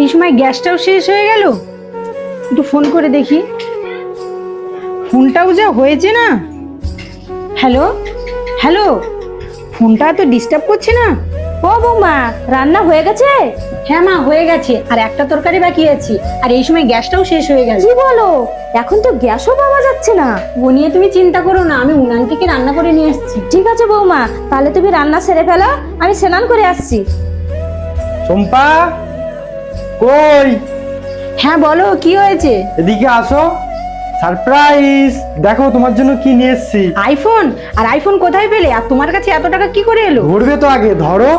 এই সময় গ্যাসটাও শেষ হয়ে গেল। একটু ফোন করে দেখি, ফোনটাও যা হয়েছে না। হ্যালো হ্যালো, ফোনটা তো ডিস্টার্ব করছে না? ও বৌমা, রান্না হয়ে গেছে? হ্যাঁ মা, হয়ে গেছে, আর একটা তরকারি বাকি আছে, আর এই সময় গ্যাসটাও শেষ হয়ে গেল। কি বলো, এখন তো গ্যাসও পাওয়া যাচ্ছে না। ও নিয়ে তুমি চিন্তা করো না, আমি উনান থেকে রান্না করে নিয়ে এসেছি। ঠিক আছে বৌমা, তাহলে তুমি রান্না সেরে ফেলো, আমি স্নান করে আসছি। চম্পা, কই? হ্যাঁ বলো, কি হয়েছে? এদিকে আসো, সারপ্রাইজ দেখো তোমার জন্য কি নিয়ে এসেছি। আইফোন? আর আইফোন কোথায় পেলে? আর তোমার কাছে এত টাকা কি করে এলো? ধরবে তো আগে, ধরো।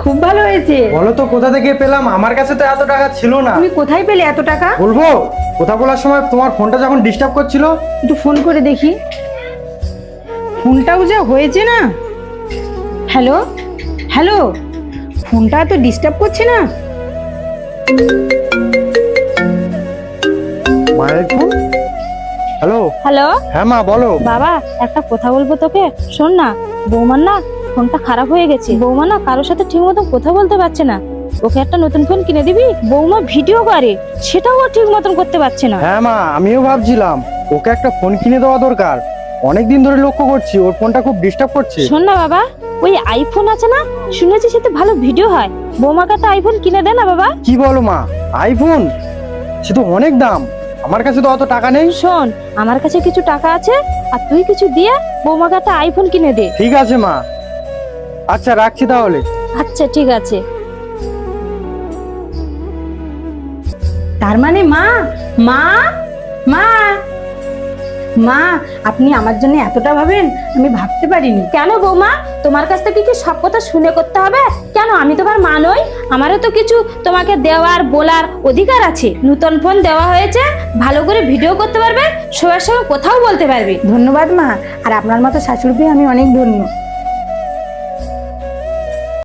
খুব ভালো হয়েছে। বলো তো কোথা থেকে পেলাম? আমার কাছে তো এত টাকা ছিল না। তুমি কোথায় পেলে এত টাকা? বলবো? কথা বলার সময় তোমার ফোনটা যখন ডিস্টার্ব করছিল। একটু ফোন করে দেখি, ফোনটাও যা হয়েছে না। হ্যালো হ্যালো, ফোনটা তো ডিস্টার্ব করছে না। মায়ের ফোন। হ্যালো। হ্যালো হ্যাঁ মা, বলো। বাবা, একটা কথা বলবো তোকে, শোন না। বৌমার না ফোনটা খারাপ হয়ে গেছে। বৌমা না কারোর সাথে ঠিক মতন কথা বলতে পারছে না। ওকে একটা নতুন ফোন কিনে দিবি? বৌমা ভিডিও করে, সেটাও ও ঠিক মতন করতে পারছে না। হ্যাঁ মা, আমিও ভাবছিলাম ওকে একটা ফোন কিনে দেওয়া দরকার। অনেকদিন ধরে লক্ষ্য করছি ওর ফোনটা খুব ডিস্টার্ব করছে। শোন না বাবা, ওই আইফোন আছে না, শুনেছি সেটা ভালো ভিডিও হয়। বৌমাকে একটা আইফোন কিনে দে না বাবা। কি বলো মা, আইফোন? সে তো অনেক দাম, আমার কাছে তো অত টাকা নেই। শোন, আমার কাছে কিছু টাকা আছে, আর তুই কিছু দিয়ে বৌমাকে একটা আইফোন কিনে দে। ঠিক আছে মা, আচ্ছা রাখছি তাহলে। আচ্ছা ঠিক আছে। তার মানে মা, মা, মা, মা, আপনি আমার জন্য এতটা ভাবেন, আমি ভাবতে পারিনি। কেন বৌমা, তোমার কাছ থেকে কি সব কথা শুনে করতে হবে? কেন, আমি তোমার মা নই? আমারও তো কিছু তোমাকে দেওয়ার বলার অধিকার আছে। নতুন ফোন দেওয়া হয়েছে, ভালো করে ভিডিও করতে পারবে, সবার সঙ্গে কোথাও বলতে পারবে। ধন্যবাদ মা, আর আপনার মতো শাশুড়ি পেয়ে আমি অনেক ধন্য।